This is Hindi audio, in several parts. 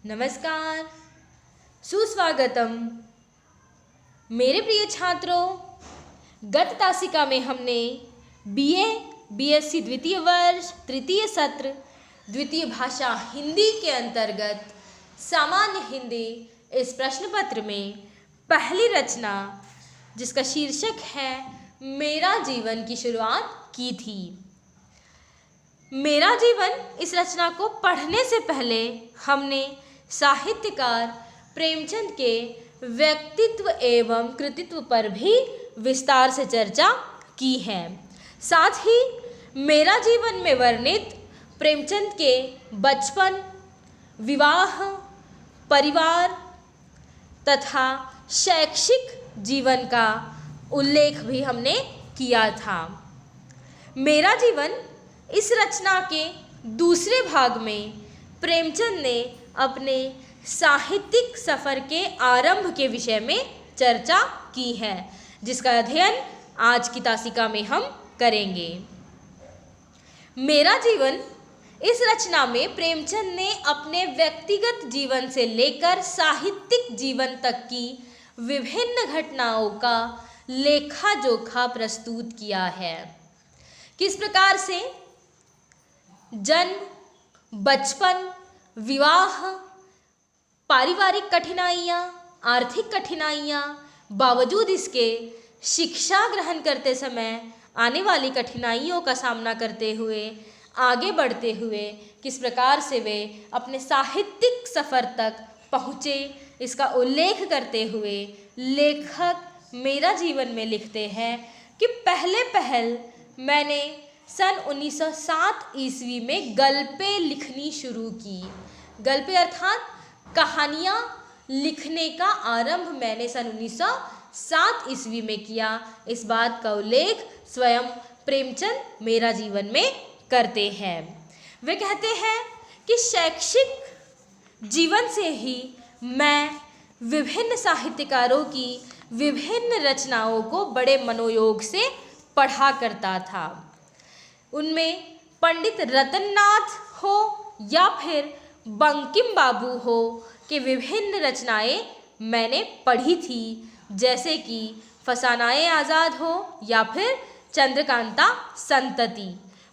नमस्कार, सुस्वागतम। मेरे प्रिय छात्रों, गत तासिका में हमने बीए बीएससी द्वितीय वर्ष तृतीय सत्र द्वितीय भाषा हिंदी के अंतर्गत सामान्य हिंदी इस प्रश्न पत्र में पहली रचना जिसका शीर्षक है मेरा जीवन की शुरुआत की थी। मेरा जीवन इस रचना को पढ़ने से पहले हमने साहित्यकार प्रेमचंद के व्यक्तित्व एवं कृतित्व पर भी विस्तार से चर्चा की है। साथ ही मेरा जीवन में वर्णित प्रेमचंद के बचपन, विवाह, परिवार तथा शैक्षिक जीवन का उल्लेख भी हमने किया था। मेरा जीवन इस रचना के दूसरे भाग में प्रेमचंद ने अपने साहित्यिक सफ़र के आरंभ के विषय में चर्चा की है, जिसका अध्ययन आज की तासिका में हम करेंगे। मेरा जीवन इस रचना में प्रेमचंद ने अपने व्यक्तिगत जीवन से लेकर साहित्यिक जीवन तक की विभिन्न घटनाओं का लेखा जोखा प्रस्तुत किया है। किस प्रकार से जन्म, बचपन, विवाह, पारिवारिक कठिनाइयाँ, आर्थिक कठिनाइयाँ, बावजूद इसके शिक्षा ग्रहण करते समय आने वाली कठिनाइयों का सामना करते हुए आगे बढ़ते हुए किस प्रकार से वे अपने साहित्यिक सफ़र तक पहुँचे, इसका उल्लेख करते हुए लेखक मेरा जीवन में लिखते हैं कि पहल मैंने सन 1907 ईस्वी में गल्पें लिखनी शुरू की। गल्पें अर्थात कहानियाँ लिखने का आरंभ मैंने सन 1907 ईस्वी में किया। इस बात का उल्लेख स्वयं प्रेमचंद मेरा जीवन में करते हैं। वे कहते हैं कि शैक्षिक जीवन से ही मैं विभिन्न साहित्यकारों की विभिन्न रचनाओं को बड़े मनोयोग से पढ़ा करता था। उनमें पंडित रतननाथ हो या फिर बंकिम बाबू हो कि विभिन्न रचनाएं मैंने पढ़ी थी, जैसे कि फसानाए आज़ाद हो या फिर चंद्रकांता संतति।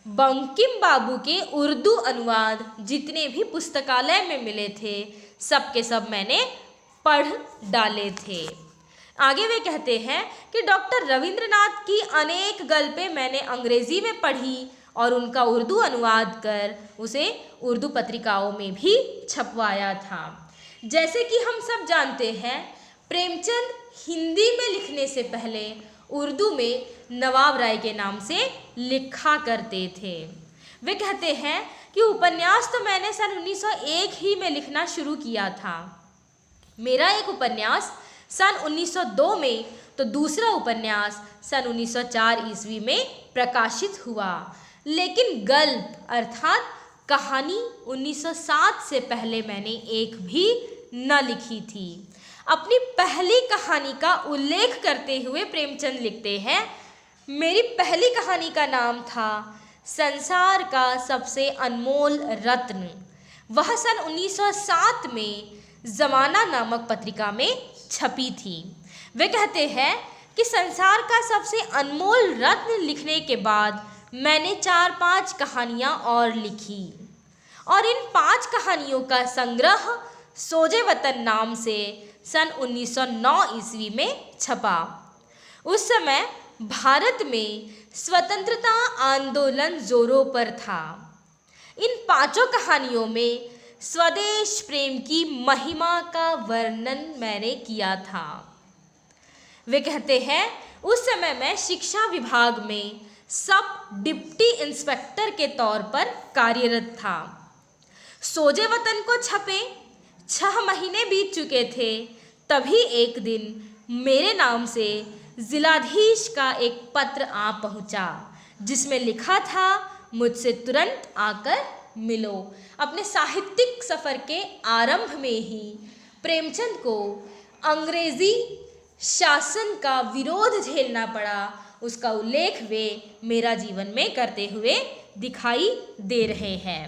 बंकिम बाबू के उर्दू अनुवाद जितने भी पुस्तकालय में मिले थे, सब के सब मैंने पढ़ डाले थे। आगे वे कहते हैं कि डॉक्टर रविंद्रनाथ की अनेक गल्पें मैंने अंग्रेज़ी में पढ़ी और उनका उर्दू अनुवाद कर उसे उर्दू पत्रिकाओं में भी छपवाया था। जैसे कि हम सब जानते हैं, प्रेमचंद हिंदी में लिखने से पहले उर्दू में नवाब राय के नाम से लिखा करते थे। वे कहते हैं कि उपन्यास तो मैंने सन 1901 ही में लिखना शुरू किया था। मेरा एक उपन्यास सन 1902 में तो दूसरा उपन्यास सन 1904 ईस्वी में प्रकाशित हुआ, लेकिन गल्प अर्थात कहानी 1907 से पहले मैंने एक भी न लिखी थी। अपनी पहली कहानी का उल्लेख करते हुए प्रेमचंद लिखते हैं, मेरी पहली कहानी का नाम था संसार का सबसे अनमोल रत्न। वह सन 1907 में ज़माना नामक पत्रिका में छपी थी। वे कहते हैं कि संसार का सबसे अनमोल रत्न लिखने के बाद मैंने 4-5 कहानियाँ और लिखी और इन 5 कहानियों का संग्रह सोजे वतन नाम से सन 1909 ईस्वी में छपा। उस समय भारत में स्वतंत्रता आंदोलन जोरों पर था। इन 5 कहानियों में स्वदेश प्रेम की महिमा का वर्णन मैंने किया था। वे कहते हैं उस समय मैं शिक्षा विभाग में सब डिप्टी इंस्पेक्टर के तौर पर कार्यरत था। सोजे वतन को छपे 6 महीने बीत चुके थे, तभी एक दिन मेरे नाम से जिलाधीश का एक पत्र आ पहुंचा, जिसमें लिखा था मुझसे तुरंत आकर मिलो। अपने साहित्यिक सफ़र के आरंभ में ही प्रेमचंद को अंग्रेज़ी शासन का विरोध झेलना पड़ा, उसका उल्लेख वे मेरा जीवन में करते हुए दिखाई दे रहे हैं।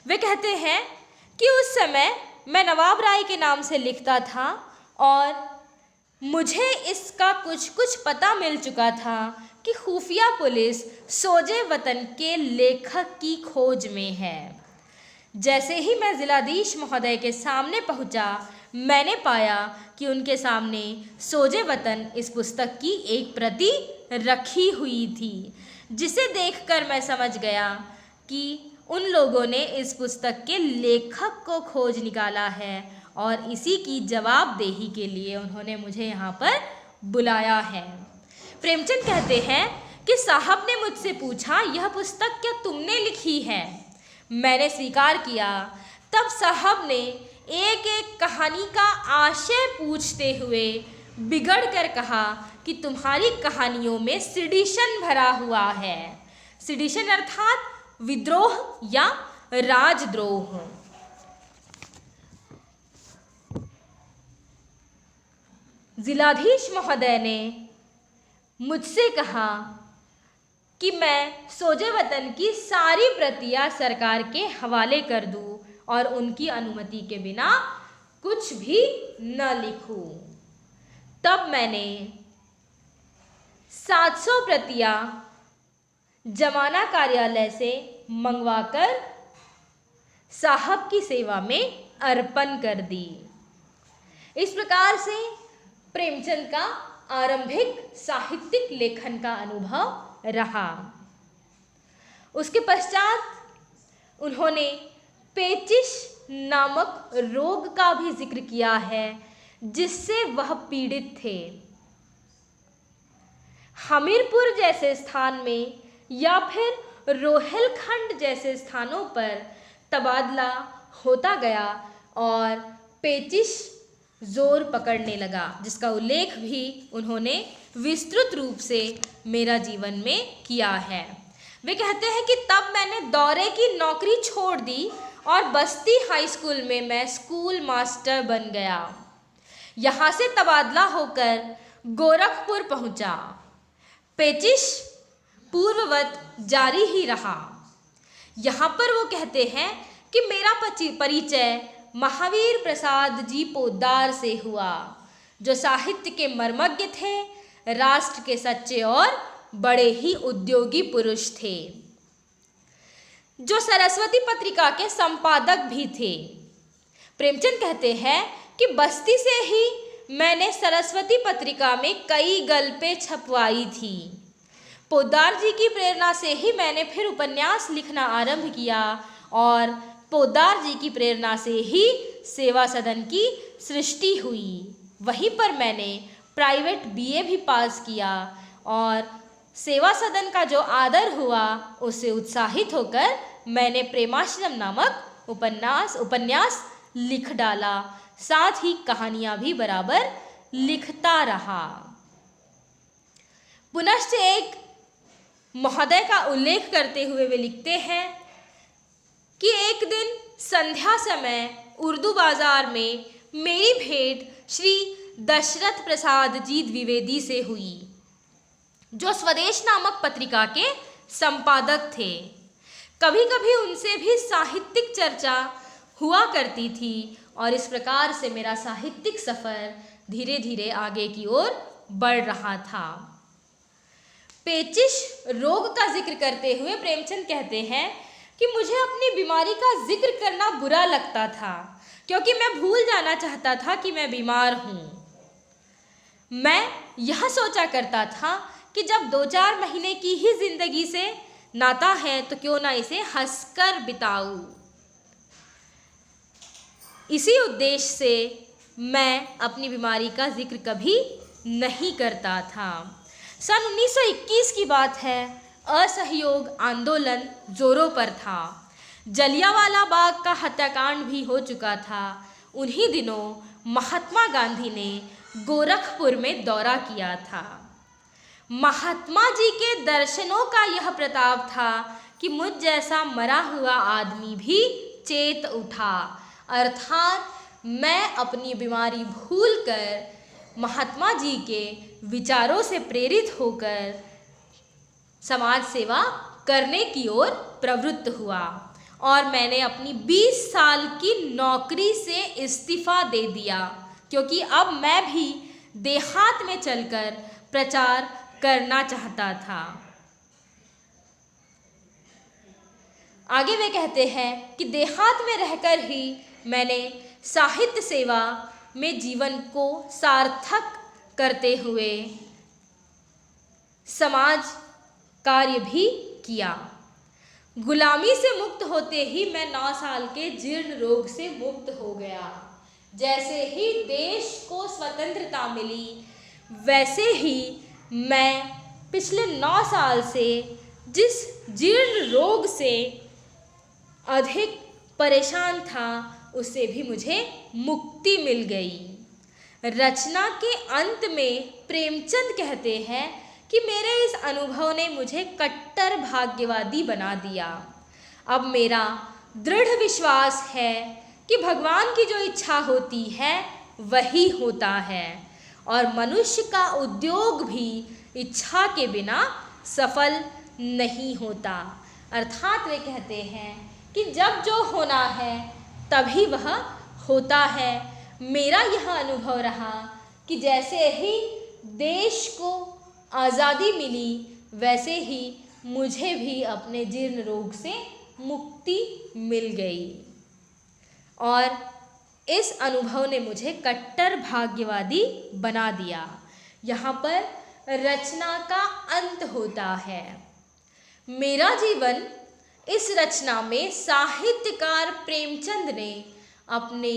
वे कहते हैं कि उस समय मैं नवाब राय के नाम से लिखता था और मुझे इसका कुछ कुछ पता मिल चुका था कि खुफिया पुलिस सोजे वतन के लेखक की खोज में है। जैसे ही मैं जिलाधीश महोदय के सामने पहुंचा, मैंने पाया कि उनके सामने सोजे वतन इस पुस्तक की एक प्रति रखी हुई थी, जिसे देखकर मैं समझ गया कि उन लोगों ने इस पुस्तक के लेखक को खोज निकाला है और इसी की जवाबदेही के लिए उन्होंने मुझे यहाँ पर बुलाया है। प्रेमचंद कहते हैं कि साहब ने मुझसे पूछा, यह पुस्तक क्या तुमने लिखी है? मैंने स्वीकार किया। तब साहब ने एक एक कहानी का आशय पूछते हुए बिगड़ कर कहा कि तुम्हारी कहानियों में सिडिशन भरा हुआ है। सिडिशन अर्थात विद्रोह या राजद्रोह। जिलाधीश महोदय ने मुझसे कहा कि मैं सोजे वतन की सारी प्रतियां सरकार के हवाले कर दूं और उनकी अनुमति के बिना कुछ भी न लिखूं। तब मैंने 700 प्रतियां जमाना कार्यालय से मंगवाकर साहब की सेवा में अर्पण कर दी। इस प्रकार से प्रेमचंद का आरंभिक साहित्यिक लेखन का अनुभव रहा। उसके पश्चात उन्होंने पेचिश नामक रोग का भी जिक्र किया है, जिससे वह पीड़ित थे। हमीरपुर जैसे स्थान में या फिर रोहिलखंड जैसे स्थानों पर तबादला होता गया और पेचिश जोर पकड़ने लगा, जिसका उल्लेख भी उन्होंने विस्तृत रूप से मेरा जीवन में किया है। वे कहते हैं कि तब मैंने दौरे की नौकरी छोड़ दी और बस्ती हाई स्कूल में मैं स्कूल मास्टर बन गया। यहाँ से तबादला होकर गोरखपुर पहुँचा। पेचिश पूर्ववत जारी ही रहा। यहाँ पर वो कहते हैं कि मेरा परिचय महावीर प्रसाद जी पोद्दार से हुआ, जो साहित्य के मर्मज्ञ थे, राष्ट्र के सच्चे और बड़े ही उद्योगी पुरुष थे, जो सरस्वती पत्रिका के संपादक भी थे। प्रेमचंद कहते हैं कि बस्ती से ही मैंने सरस्वती पत्रिका में कई गल्पें छपवाई थी। पोद्दार जी की प्रेरणा से ही मैंने फिर उपन्यास लिखना आरंभ किया और पोद्दार जी की प्रेरणा से ही सेवा सदन की सृष्टि हुई। वहीं पर मैंने प्राइवेट बीए भी पास किया और सेवा सदन का जो आदर हुआ उससे उत्साहित होकर मैंने प्रेमाश्रम नामक उपन्यास लिख डाला। साथ ही कहानियां भी बराबर लिखता रहा। पुनश्च एक महोदय का उल्लेख करते हुए वे लिखते हैं कि एक दिन संध्या समय उर्दू बाजार में मेरी भेंट श्री दशरथ प्रसाद जी द्विवेदी से हुई, जो स्वदेश नामक पत्रिका के संपादक थे। कभी कभी उनसे भी साहित्यिक चर्चा हुआ करती थी और इस प्रकार से मेरा साहित्यिक सफ़र धीरे धीरे आगे की ओर बढ़ रहा था। पेचिश रोग का जिक्र करते हुए प्रेमचंद कहते हैं कि मुझे अपनी बीमारी का जिक्र करना बुरा लगता था, क्योंकि मैं भूल जाना चाहता था कि मैं बीमार हूँ। मैं यह सोचा करता था कि जब 2-4 महीने की ही जिंदगी से नाता है तो क्यों ना इसे हंसकर बिताऊं। इसी उद्देश्य से मैं अपनी बीमारी का जिक्र कभी नहीं करता था। सन 1921 की बात है। असहयोग आंदोलन जोरों पर था। जलियांवाला बाग का हत्याकांड भी हो चुका था। उन्हीं दिनों महात्मा गांधी ने गोरखपुर में दौरा किया था। महात्मा जी के दर्शनों का यह प्रताप था कि मुझ जैसा मरा हुआ आदमी भी चेत उठा, अर्थात मैं अपनी बीमारी भूलकर महात्मा जी के विचारों से प्रेरित होकर समाज सेवा करने की ओर प्रवृत्त हुआ और मैंने अपनी 20 साल की नौकरी से इस्तीफ़ा दे दिया, क्योंकि अब मैं भी देहात में चलकर प्रचार करना चाहता था। आगे वे कहते हैं कि देहात में रहकर ही मैंने साहित्य सेवा में जीवन को सार्थक करते हुए समाज कार्य भी किया। गुलामी से मुक्त होते ही मैं 9 साल के जीर्ण रोग से मुक्त हो गया। जैसे ही देश को स्वतंत्रता मिली, वैसे ही मैं पिछले 9 साल से जिस जीर्ण रोग से अधिक परेशान था, उससे भी मुझे मुक्ति मिल गई। रचना के अंत में प्रेमचंद कहते हैं कि मेरे इस अनुभव ने मुझे कट्टर भाग्यवादी बना दिया। अब मेरा दृढ़ विश्वास है कि भगवान की जो इच्छा होती है वही होता है, और मनुष्य का उद्योग भी इच्छा के बिना सफल नहीं होता। अर्थात वे कहते हैं कि जब जो होना है तभी वह होता है। मेरा यह अनुभव रहा कि जैसे ही देश को आज़ादी मिली, वैसे ही मुझे भी अपने जीर्ण रोग से मुक्ति मिल गई, और इस अनुभव ने मुझे कट्टर भाग्यवादी बना दिया। यहाँ पर रचना का अंत होता है। मेरा जीवन, इस रचना में साहित्यकार प्रेमचंद ने अपने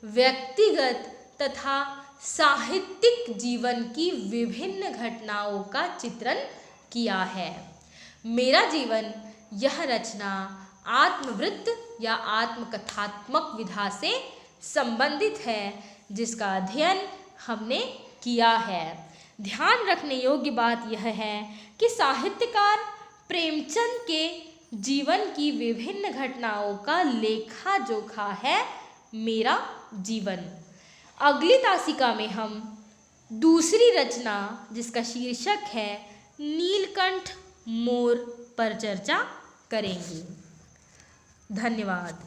व्यक्तिगत तथा साहित्यिक जीवन की विभिन्न घटनाओं का चित्रण किया है। मेरा जीवन, यह रचना आत्मवृत्त या आत्मकथात्मक विधा से संबंधित है, जिसका अध्ययन हमने किया है। ध्यान रखने योग्य बात यह है कि साहित्यकार प्रेमचंद के जीवन की विभिन्न घटनाओं का लेखा जोखा है मेरा जीवन। अगली तासिका में हम दूसरी रचना, जिसका शीर्षक है नीलकंठ मोर, पर चर्चा करेंगे। धन्यवाद।